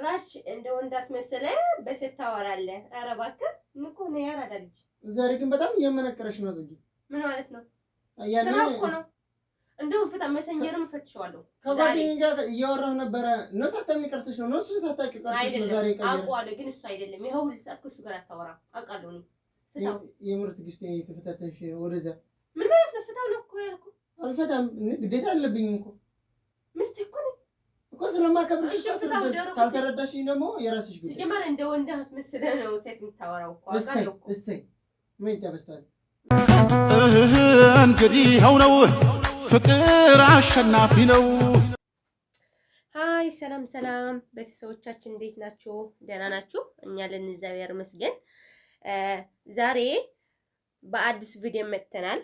ጭራሽ እንደ ወንድ አስመስለ በሴት ታወራለህ። ኧረ እባክህ ምንኮ ነው ያራዳልጅ። ዛሬ ግን በጣም እየመነከረሽ ነው። ዝጊ ምን ማለት ነው? ስራ እኮ ነው። እንደው ፍታ መሰንጀርም ፈትሸዋለሁ። ከጓደኛዬ ጋር እያወራሁ ነበረ። ነው ሳታውቂ ቀርተሽ ነው? እሱን ሳታውቂ ቀርተሽ ነው ዛሬ ቀየረ። አውቀዋለሁ ግን እሱ አይደለም። ይኸው ሁሉ ሰዓት ከእሱ ጋር አታወራም። አውቃለሁ እኔ። ፍታው። የምርት ግስቴ የተፈታተንሽ ወደዛ። ምን ማለት ነው? ፍታው ነው እኮ ያልኩህ። አልፈታም። ግዴታ አለብኝም እኮ ሚስት እኮ ነኝ እኮ ስለማከብርሽ። ካልተረዳሽኝ ደግሞ የራስሽ ጉዳይ። ሲጀመር እንደ ወንድ አስመስለህ ነው ሴት የምታወራው እኮ። አውቃለሁ እኮ። እሰይ ምን ይታበስታል? እንግዲህ ይኸው ነው ፍቅር አሸናፊ ነው። ሃይ ሰላም ሰላም ቤተሰቦቻችን እንዴት ናችሁ? ደህና ናችሁ? እኛ ለእግዚአብሔር ይመስገን። ዛሬ በአዲስ ቪዲዮ መጥተናል።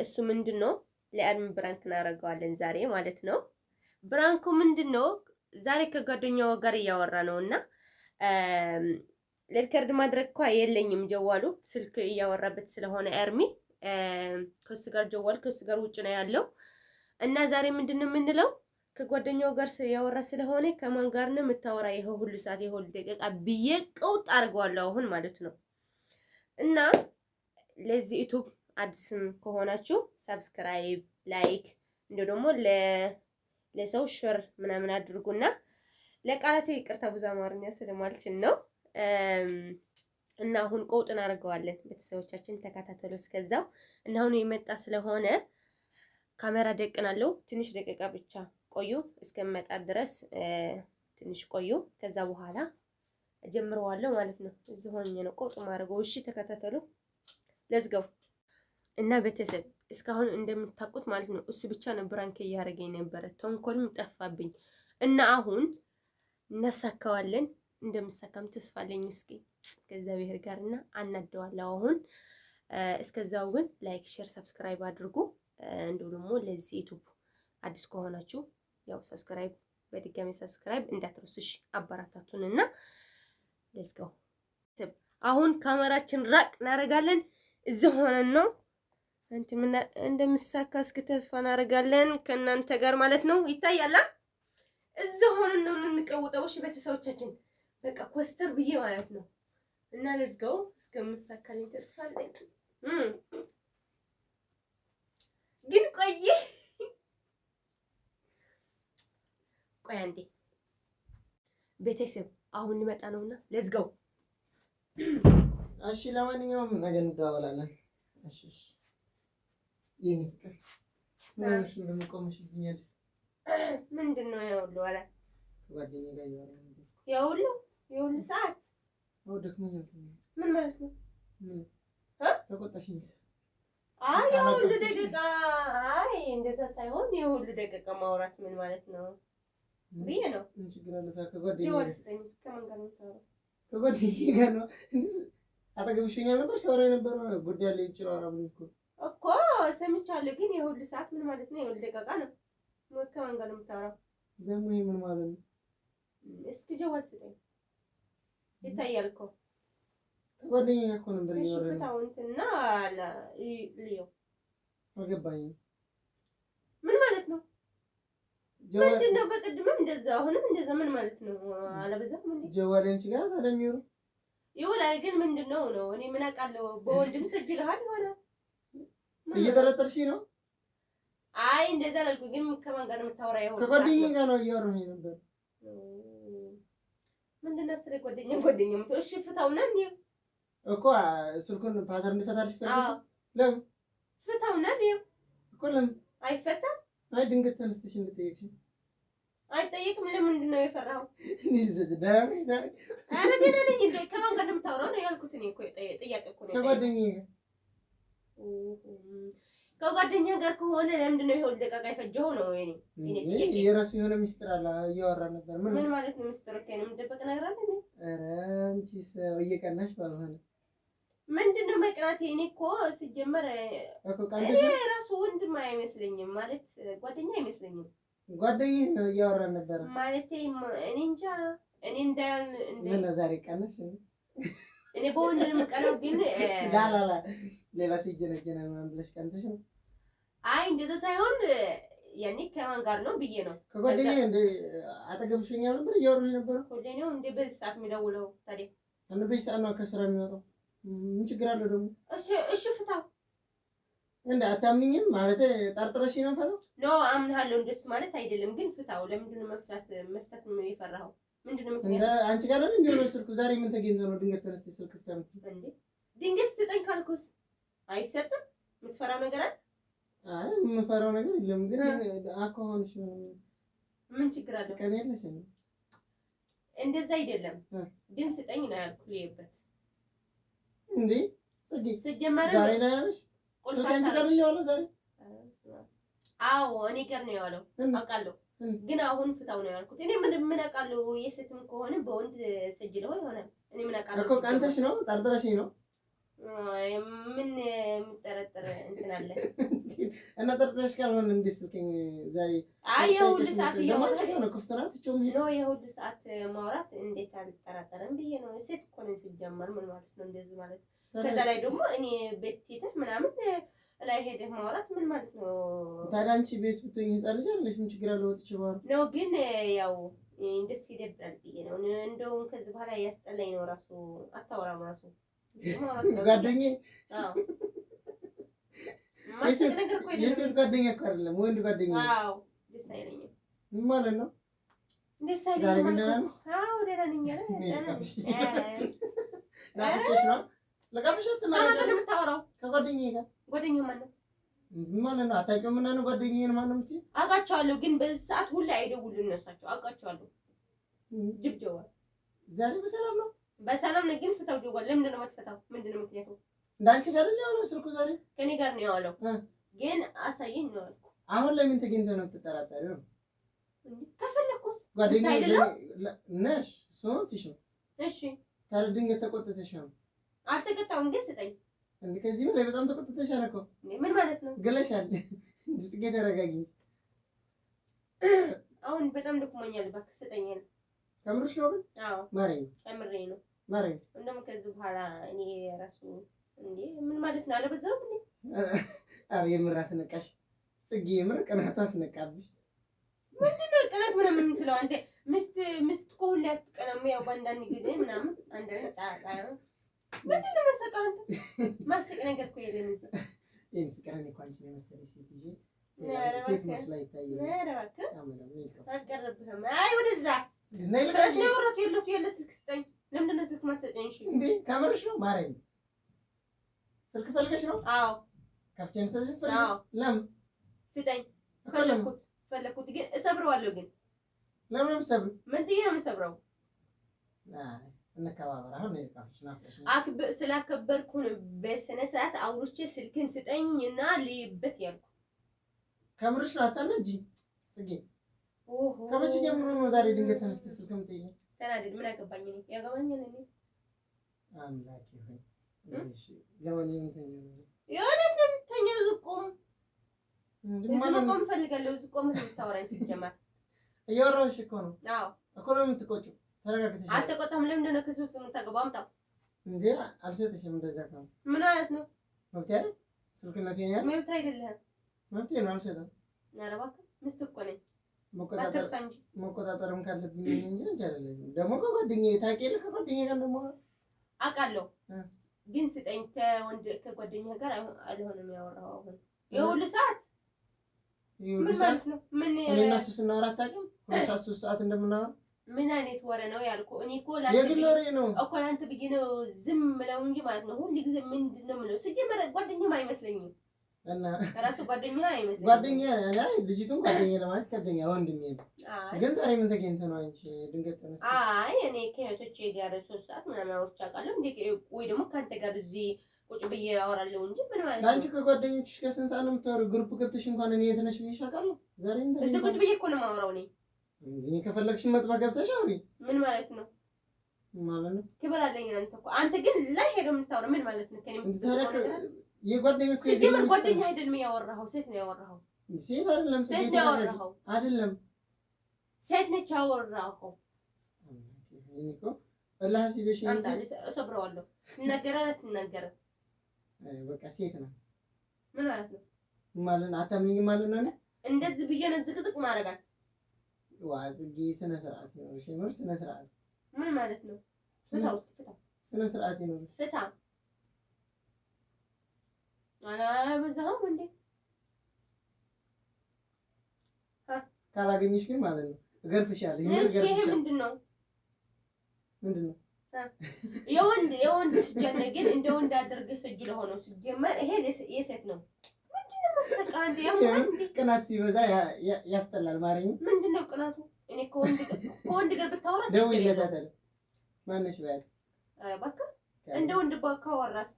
እሱ ምንድነው? ለአርሚ ብራንክ እናደርገዋለን ዛሬ ማለት ነው። ብራንኩ ምንድነው? ዛሬ ከጓደኛው ጋር እያወራ ነውና ለሪከርድ ማድረግ እንኳ የለኝም ጀዋሉ ስልክ እያወራበት ስለሆነ አርሚ ከሱ ጋር ጀዋል ከሱ ጋር ውጭ ነው ያለው እና ዛሬ ምንድነው የምንለው ከጓደኛው ጋር ያወራ ስለሆነ ከማን ጋር ነው የምታወራ ይሄው ሁሉ ሰዓት ይሄው ሁሉ ደቂቃ ብዬ ቀውጥ አድርገዋለሁ አሁን ማለት ነው። እና ለዚህ ዩቲዩብ አዲስም ከሆናችሁ ሰብስክራይብ ላይክ እንደው ደግሞ ለሰው ሼር ምናምን አድርጉና ለቃላቴ ይቅርታ ብዙ አማርኛ ስለማልችል ነው። እና አሁን ቀውጥ እናደርገዋለን። ቤተሰቦቻችን ተከታተሉ እስከዛው። እና አሁን የመጣ ስለሆነ ካሜራ ደቅናለሁ። ትንሽ ደቂቃ ብቻ ቆዩ፣ እስከመጣ ድረስ ትንሽ ቆዩ። ከዛ በኋላ ጀምረዋለሁ ማለት ነው። እዚህ ሆኜ ነው ቀውጥ ማድረገው። እሺ ተከታተሉ። ለዝገው እና ቤተሰብ እስካሁን እንደምታውቁት ማለት ነው እሱ ብቻ ነው ብራንክ እያደረገኝ ነበረ። ተንኮልም ጠፋብኝ እና አሁን እናሳካዋለን። እንደምሳካም ተስፋ አለኝ። እስኪ ከእግዚአብሔር ጋርና አናደዋለሁ አሁን። እስከዛው ግን ላይክ ሼር ሰብስክራይብ አድርጉ። እንደው ደግሞ ለዚህ ዩቲዩብ አዲስ ከሆናችሁ ያው ሰብስክራይብ በድጋሚ ሰብስክራይብ እንዳትረሱሽ አባራታቱንና ሌትስ ጎ። አሁን ካሜራችን ራቅ እናደርጋለን። እዚህ ሆነን ነው አንተ ምን እንደምሳካ እስኪ ተስፋ እናደርጋለን ከእናንተ ጋር ማለት ነው። ይታያላ እዚህ ሆነን ነው የምንቀውጠው። እሺ ቤተሰቦቻችን በቃ ኮስተር ብዬ ማለት ነው። እና ሌትስ ጎ እስከምሳካልኝ ተስፋ አለኝ። ግን ቆይ አንዴ ቤተሰብ አሁን ሊመጣ ነውና ሌትስ ጎ። እሺ ለማንኛውም ነገ እንደዋወላለን። እሺ ይሄን ፍቅር ምንሽ እንደምቆምሽብኛል። ምንድነው ያውለው አለ ጓደኛዬ ጋር ያወራን የሁሉ ሰዓት ደክሞኛል። ምን ማለት ነው? ተቆጣሽኝ? አይ የሁሉ ደቂቃ አይ እንደዛ ሳይሆን የሁሉ ደቂቃ ማውራት ምን ማለት ነው ብዬ ነው። ምን ችግር አለ? ከጓደኛዬ ጋር ነው አጠገብሽ ነበር ሲያወራ የነበረው ጉዳይ አለ ይችላል አብሮ እኮ ሰምቻለሁ። ግን የሁሉ ሰዓት ምን ማለት ነው? የሁሉ ደቂቃ ነው። ከማን ጋር ነው የምታወራው? ደግሞ ይሄ ምን ማለት ነው? እስኪ ጀዋል ስጠኝ። ይታያል እኮ ከጓደኛዬ ጋር እኮ ነበር እያወራን። እሺ ፍታው እንትና ልየው። አልገባኝም። ምን ማለት ነው? ምንድን ነው? በቅድምም እንደዛ አሁንም እንደዛ ምን ማለት ነው? አለበዛም እንዴ? ጀዋል አንቺ ጋር ታለሚሩ ይውላል። ግን ምንድነው ነው? እኔ ምን አውቃለሁ? በወንድም ሰጅልሃል ሆነ እየተረጠርሽ ነው? አይ እንደዛ አላልኩኝ። ግን ከማን ጋር ነው የምታወራው? ከጓደኛዬ ጋር ነው እያወራኝ ነበር። ምንድነው ስለ ጓደኛ ምቶ? እሺ ፍታውና ነው እኮ ስልኩን ፓተርን ይፈታልሽ ፈልገሽ? ለምን ፍታውና ነው እኮ? ለምን አይፈታም? አይ ድንገት ተነስተሽ እንድትጠይቅሽ። አይጠይቅም። ለምንድን ነው የፈራኸው? እንደዚህ ዳራሽ ዛሬ አረ ገና ነኝ እንዴ? ከማን ጋር ነው የምታወራው ነው ያልኩት። እኔ እኮ ጥያቄ እኮ ነው። ከጓደኛዬ ጋር ከጓደኛ ጋር ከሆነ ለምንድን ነው ይሄው ደቂቃ የፈጀው ነው? እኔ ጥያቄ የራሱ የሆነ ሚስጥር አለ። እያወራ ነበር። ምን ማለት ነው ሚስጥር? ከእኔ የምትደበቅ ነገር አለ እንዴ? ኧረ አንቺስ እየቀናሽ ባልሆነ ምንድን ነው መቅናት? እኔ እኮ ሲጀመር እኮ ቃልሽ ራሱ ወንድም አይመስለኝም ማለት ጓደኛ አይመስለኝም። ጓደኛዬ ነው እያወራ ነበር ማለት እኔ እንጃ። እኔ እንዳል ምን ዛሬ ቀናሽ? እኔ በወንድም ቀናው ግን ላላላ ሌላ ሰው ይጀነጀናል ምናምን ብለሽ ቀንተሽ ነው? አይ እንደዛ ሳይሆን ያኔ ከማን ጋር ነው ብዬ ነው። ከጓደኛዬ እንደ አጠገብሽኛ ነበር እያወራሁኝ ነበር። ሁሌኔው እንደ በዚህ ሰዓት የሚደውለው ታዲያ አንድ በዚህ ሰዓት ነው ከስራ የሚወጣው። ምን ችግር አለው ደግሞ? እሺ ፍታው። እንደ አታምኝም ማለት ጠርጥረሽ ነው ፈታው? ኖ አምናለሁ። እንደሱ ማለት አይደለም ግን ፍታው። ለምንድን ነው መፍታት የፈራኸው? ምንድነው ምክንያት? እንደ አንቺ ጋር ነው እንዴ ስልኩ? ዛሬ ምን ተገኝቶ ነው ድንገት ተነስተሽ ስልክ ፍታም? እንዴ ድንገት ስጠኝ ካልኩስ አይሰጥም? የምትፈራው ነገር አለ? አይ የምፈራው ነገር የለም ግን አካሆንሽ ምን ችግር አለው? ቀን የለሽ ነው እንደዛ አይደለም ግን ስጠኝ ነው ያልኩት። ልየበት እንዴ ጽጌ ስጀመረ ዛሬ ነው ያለሽ? ስልክ አንቺ ጋር ነው ያለው ዛሬ? አዎ እኔ ጋር ነው ያለው አውቃለሁ። ግን አሁን ፍታው ነው ያልኩት። እኔ ምን አውቃለሁ? የሴትም ከሆነ በወንድ ሰጅለው ይሆናል። እኔ ምን አውቃለሁ? እኮ ቀንተሽ ነው ጠርጥረሽኝ ነው? ምን የምጠረጥር እንትን አለ እና ጠርጥረሽ ካልሆነ እንዴት ስልከኝ ዛሬ? አይ የሁሉ ሰዓት እያወራሽ ነው ክፍት ናት እቸው ምን ነው የሁሉ ሰዓት ማውራት እንዴት አልጠራጠርም ብዬ ነው። ሴት እኮ ነኝ ሲጀመር ምን ማለት ነው እንደዚህ ማለት? ከዛ ላይ ደግሞ እኔ ቤት ሄደህ ምናምን ላይ ሄደህ ማውራት ምን ማለት ነው? ታዲያ አንቺ ቤት ብትሆኚ ህፃን ልጅ አለሽ ምን ችግር አለው? ወጥቼ ባወራ ነው ግን ያው እንደሱ ይደብራል ብዬ ነው። እንደውም ከዚህ በኋላ ያስጠላኝ ነው ራሱ አታወራም ራሱ ጓደኛዬ። አዎ የሴት ጓደኛ እኮ አይደለም ወንድ ጓደኛ። አዎ ደስ አይለኝም። ምን ማለት ነው? ደስ አይለኝም ማለት ነው። አዎ ደህና ነኝ። ናፍቄሽ ነው? ለቃፍሽ ከማን ጋር ነው የምታወራው? ከጓደኛዬ ጋር። ጓደኛው ማን ነው? ምን ማለት ነው? አታውቂውም እና ነው ጓደኛዬን ማን ነው የምትይው? አውቃቸዋለሁ ግን በዚህ ሰዓት ሁሌ አይደውሉም እነሳቸው። አውቃቸዋለሁ። ጅብ ጀዋል። ዛሬ በሰላም ነው? በሰላም ነው ግን ፍታው ጀዋል። ለምንድን ነው የማትፈታው? ምንድን ነው ምክንያቱ? እንዳንቺ ጋር ነው ያለው ስልኩ ዛሬ? ከኔ ጋር ነው ያለው ግን አሳየኝ ነው ያልኩህ። አሁን ለምን ተገኝተህ ነው የምትጠራጠሪው? ከፈለኩስ ጓደኛዬ ነሽ ሶትሽ ነው። እሺ ታዲያ ድንገት ተቆጥተሽ ነው? አልተቀጣሁም ግን ስጠኝ። እንዴ ከዚህ በላይ በጣም ተቆጥተሻል እኮ። ምን ማለት ነው? ገለሻል። ጽጌ ተረጋጊ። አሁን በጣም ደክሞኛል እባክህ ስጠኝ። ከምርሽ ነው ግን? አዎ ማረኝ። ከምሬ ነው ማረኝ። እንደውም ከዚህ በኋላ እኔ ራሱ እንዴ ምን ማለት ነው? አለበዛም እንዴ? አረ የምር አስነቃሽ ጽጌ፣ የምር ቅናቷ አስነቃብሽ። ምንድነው ቅናት ምናምን የምትለው አንተ? ምስት እኮ ሁሌ አትቀናም። ያው በአንዳንድ ጊዜ ምናምን አንዳንድ ጣጣ ምንድነው መሰቃ? አንተ ማስቅ ነገር እኮ የለም እዚህ። ይሄን ፍቅር እኔ እኮ አንቺን የመሰለሽ ሴት ይዤ ሴት መስላ ይታየኛል። ኧረ እባክህ አልቀረብህም። አይ ወደዛ ነይ ስራት ነው ወራት የለቱ የለ ስልክ ስጠኝ። ለምንድን ነው ስልክ ማትሰጠኝ? እሺ እንዴ ከምርሽ ነው? ማረኝ። ስልክ ፈልገሽ ነው? አዎ ከፍቼን ተዘፈለ። አዎ ለምን ስጠኝ? ፈለኩት ግን እሰብረዋለሁ። ግን ለምን ነው የምትሰብሪው? ምን ጥዬ ነው የምሰብረው? አይ እንከባበር። አሁን ነው የካፍሽ ናፍቀሽ ስላከበርኩ ነው በስነ ስርዓት አውርቼ ስልክን ስጠኝ እና ልይበት ያልኩ። ከምርሽ ነው? አታነጂ ጽጌ። ኦሆ ከመቼ ጀምሮ ነው ዛሬ ድንገት ተነስተሽ ስልክ የምትጠይቂኝ? ተናደድ። ምን አገባኝ እኔ? ያገባኛል እኔ አምላኬ ሆይ። እሺ ለማንኛውም ተኛ ነው የሆነ ተኛ። ዝቆም ዝቆም ፈልጋለሁ። ዝቆም የምታወራኝ ሲጀመር እያወራሁሽ እኮ ነው። አዎ እኮ ነው የምትቆጪው። ተረጋግተሽ። አልተቆጣም። ለምንድን ነው ከሶስት የምታገባው? አምጣው እንዴ አልሰጥሽም። እንደዛ ነው ምን ማለት ነው? መብት አይደል? ስልክነቱ የኔ አይደል? መብት አይደለም። መብት ነው። አልሰጥም። ኧረ እባክህ ሚስት እኮ ነኝ። መቆጣጠርም ካለብኝ እንጂ አይደለም። ደግሞ ከጓደኛዬ ታውቂ የለ ከጓደኛዬ ጋር ደግሞ አውቃለሁ። ግን ስጠኝ። ከጓደኛዬ ጋር አልሆነም ያወራኸው አሁን የሁሉ ሰዓት ምን ማለት ነው? ምን እኔና እሱ ስናወራ አታውቂም? ሁለት ሰዓት ሶስት ሰዓት እንደምናወራ ምን አይነት ወሬ ነው ያልኩህ? እኔ እኮ የግል ወሬ ነው እኮ ላንተ ብዬ ነው ዝም ብለው እንጂ ማለት ነው። ሁሉ ጊዜ ምንድን ነው የምለው? ሲጀመር ጓደኛም አይመስለኝም እና ራሱ ጓደኛ አይመስለኝም። ጓደኛ አይ ልጅቱን ጓደኛ ለማለት ከደኛ ወንድሜ ነው። ግን ዛሬ ምን ተገኝቶ ነው አንቺ ድንገት ተነስተሽ? አይ እኔ ከእህቶቼ ጋር 3 ሰዓት ምናምን አውርቼ አውቃለሁ። እንዴ ወይ ደግሞ ካንተ ጋር እዚህ ቁጭ ብዬ አወራለሁ እንጂ ምን ማለት ነው? አንቺ ከጓደኞችሽ ጋር ስንት ሰዓት ነው የምታወሪው? ግሩፕ ገብተሽ እንኳን እኔ የተነሽ ብዬሽ አውቃለሁ። ዛሬ ምን ተገኝቶ እዚህ ቁጭ ብዬ እኮ ነው የማወራው እኔ። እኔ ከፈለግሽ መጥባ ገብተሽ አውሪ። ምን ማለት ነው? ማለት ነው ክብር አለኝ አንተ እኮ አንተ ግን ላይ ሄደው የምታወራው ምን ማለት ነው? ከኔ የጓደኛ እኮ ሲጀመር ጓደኛ አይደለም ያወራኸው፣ ሴት ነው ያወራኸው። ሴት አይደለም ሴት ነው ያወራኸው አይደለም ሴት ነች ያወራኸው። እኔ እኮ አላህ ሲዘሽ አንተ እሰብረዋለሁ። ትናገራለህ በቃ ሴት ናት። ምን ማለት ነው? ማለት አታምኚኝ ማለት ነው። እንደዚህ ብዬ ነው ዝቅዝቅ ማረጋት። ዋዝጊ ስነ ስርዓት ነው። እሺ ምር ስነ ስርዓት ምን ማለት ነው? ፍታው ፍታ ስነ ስርዓት ነው። ፍታ አላ በዛው እንዴ ካላገኘሽ ግን ማለት ነው እገርፍሻለሁ። ይሄ ምንድነው? ምንድነው? የወንድ ሲጀመር ግን እንደ ወንድ አድርገህ ሰጅ ለሆነው ሲጀመር ይሄ የሴት ነው። ምንድነው መሰቃ እንደ የወንድ ቅናት ሲበዛ ያስጠላል። ማረኝ። ምንድነው ቅናቱ? እኔ ከወንድ ጋር ብታወራ ደውይለታል። ማነሽ ባያት በቃ እንደ ወንድ ባካወራስ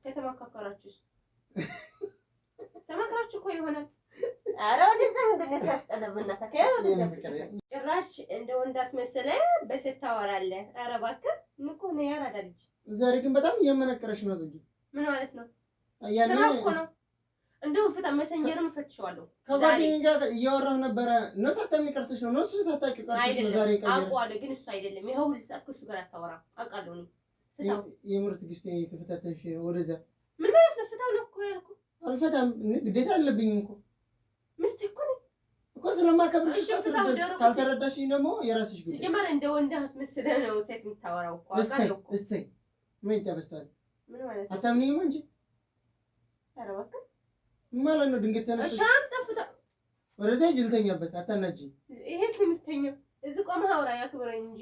ከተማካከራችሁስ ተማክራችሁ እኮ ይሆናል። ኧረ ወደዛ ምንድነው ያስጠላብና ጭራሽ እንደ ወንድ አስመሰለ በሴት ታወራለህ። ኧረ እባክህ እኮ ነው ያራዳ ልጅ። ዛሬ ግን በጣም እያመነቀረሽ ነው። ዝጊ ምን ማለት ነው? ስራ እኮ ነው። እንደውም ፍታ መሰንጀርም እፈትሸዋለሁ። ከጓደኛዬ ጋር እያወራሁ ነበረ። ነው ሳታሚ ቀርተሽ ነው ነው እሱ ሳታቂ ቀርተሽ ነው ዛሬ ቀየረ። አውቀዋለሁ ግን እሱ አይደለም። ይኸው ሁሉ ሰዓት ከእሱ ጋር አታወራም። አውቃለሁ እኔ ፍታው። የምርት ግስቴ ተፈታተሽ ወደዛ ምን ማለት ነው? ፍታው ነው እኮ ያልኩህ። አልፈታም። ግዴታ አለብኝ እኮ ምስት እኮ ነው እኮ ስለማከብርሽ። ካልተረዳሽኝ ደግሞ የራስሽ ጉዳይ። ሲጀመር እንደ ወንድ አስመስለህ ነው ሴት የምታወራው እኮ አውቃለሁ እኮ። እሰይ ምን ይታበስታል? ምን ማለት ነው? አታምኚኝም እንጂ ኧረ እባክህ ማለት ነው። ድንገት ተነስተሽ ሻም ጠፍታ ወደዛ ጅልተኛበት አታናጂ። ይሄ የምትተኛው እዚህ ቆመህ አውራ ያክብረኝ እንጂ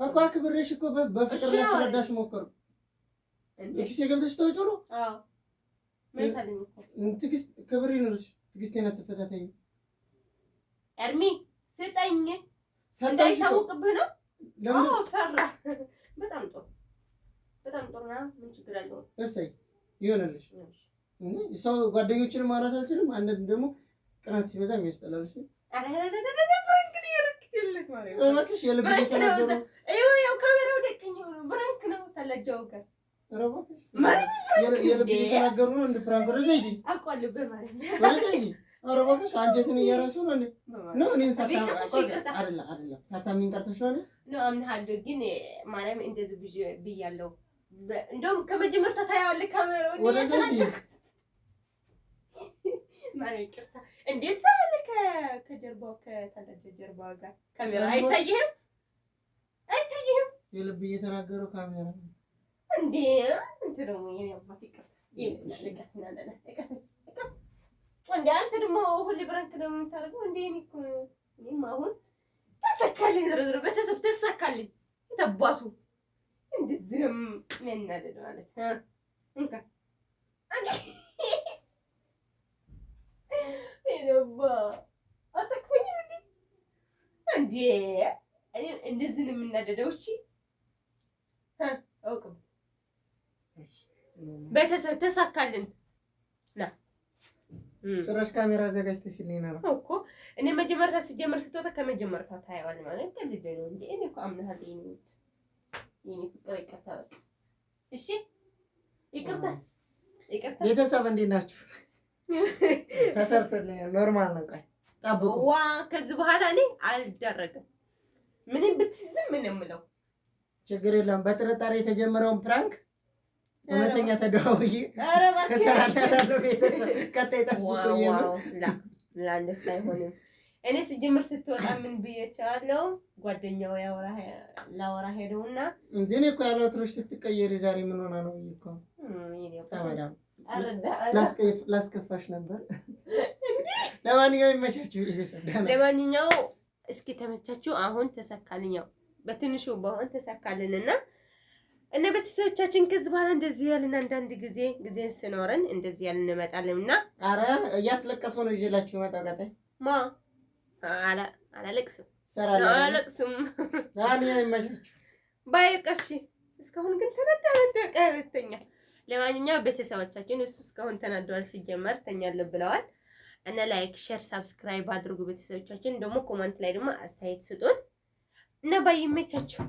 እኮ አክብሬሽ እኮ በፍቅር ላስረዳሽ ሞከርኩ። እኪሴ ገብተሽ ተወጪው ነው። አዎ ምን ታለኝ እኮ ትዕግስት ክብር ይኑርሽ። ትዕግስቴን አትፈታተኝ። ኤርሚ ስጠኝ እንዳይታወቅብህ ነው። አዎ ፈራ። በጣም ጥሩ በጣም ጥሩ ነው። ምን ችግር አለው? እሰይ ይሆንልሽ። ሰው ጓደኞችን ማውራት አልችልም። አንድ ደግሞ ቅናት ሲበዛ የሚያስጠላልሽ። ብራንክ ነው ያረክትልህ ማለት ነው። እባክሽ የልብ የተናገሩ ያው ካሜራው ደቅኝ ነው። ብራንክ ነው ታላጃው ጋር እባክሽ የልብ የተናገሩ ነው። እንደ ፕራንክ ወደዛ ሂጂ አውቃለሁ በማለት ነው። ወደዛ ሂጂ። ኧረ እባክሽ አንጀትን እያረሱ ነው እንዴ? ነው እኔን ሳታምኚኝ ቀርተሽ ነው ነው አምናለሁ። ግን ማርያም እንደዚህ ብያለሁ። እንደውም ከመጀመሪያ ታያለህ ካሜራውን ወደዛ ሂጂ። ማርያም ይቅርታ። እንዴት ሳለ ከጀርባው ከታላጀ ጀርባው ጋር ካሜራ አይታይህም? አይታይህም? የልብ እየተናገሩ ካሜራ እንዴ እንት ነው የኔ አባት ይቅርታ። እንዴ አንተ ደግሞ ሁሌ ብራንክ ነው የምታደርገው እንዴ? እኔም አሁን ተሰካልኝ። ዝርዝር ቤተሰብ ተሰካልኝ። የተባቱ እንደዚህ ነው የሚያናደድ ማለት እንካ ይደባ አታክፈኝ እንዴ እንደዚህ ነው የምናደደው። እሺ አውቅም ቤተሰብ ተሳካልን ና ጭራሽ ካሜራ አዘጋጅተሽልኝ ነው እኮ። እኔ መጀመሪያ ሲጀመር ስትወጣ ከመጀመሪያ ታያዋለህ ማለት ቀልድ ነው እንዴ? እኔ እኮ አምናለሁ። የኔ ፍቅር ይቅርታ በቃ እሺ፣ ይቅርታ ይቅርታ። ቤተሰብ እንዴት ናችሁ? ተሰርቶልኛል። ኖርማል ነው። ቆይ ጠብቁ። ዋ ከዚህ በኋላ እኔ አልደረግም። ምንም ብትዝም ምን የምለው ችግር የለም። በጥርጣሬ የተጀመረውን ፕራንክ እውነተኛ ተደዋውዬ አረባከ ከሰራላታለሁ። ቤተሰብ ቀጣይ ጠብቁ። ለአንደስ አይሆንም። እኔ ሲጀምር ስትወጣ ምን ብዬቻለሁ? ጓደኛው ላወራ ሄደውና እንዴ እኔ እኮ ያለው ትሮሽ ስትቀየሪ ዛሬ ምን ሆና ነው ብዬሽ እኮ ላስከፋሽ ነበር። ለማንኛውም ይመቻችሁ ቤተሰብ። ለማንኛውም እስኪ ተመቻችሁ። አሁን ተሳካልኛው በትንሹ በአሁን ተሳካልንና እና ቤተሰቦቻችን ከዚህ በኋላ እንደዚህ ያልን አንዳንድ ጊዜ ስኖረን እንደዚህ ያልን እንመጣለንና አረ እያስለቀስኩ ነው ይዤላችሁ የመጣው። ቀጣይ አላለቅስም አላለቅስም። ለማንኛውም ይመቻችሁ። ባይቀሽ እስካሁን ግን ተናዳለተኛ። ለማንኛውም ቤተሰቦቻችን እሱ እስካሁን ተናደዋል። ሲጀመር ተኛለን ብለዋል እና ላይክ፣ ሼር፣ ሳብስክራይብ አድርጉ። ቤተሰቦቻችን ደግሞ ኮሜንት ላይ ደግሞ አስተያየት ስጡን እና ባይ ይመቻችሁ።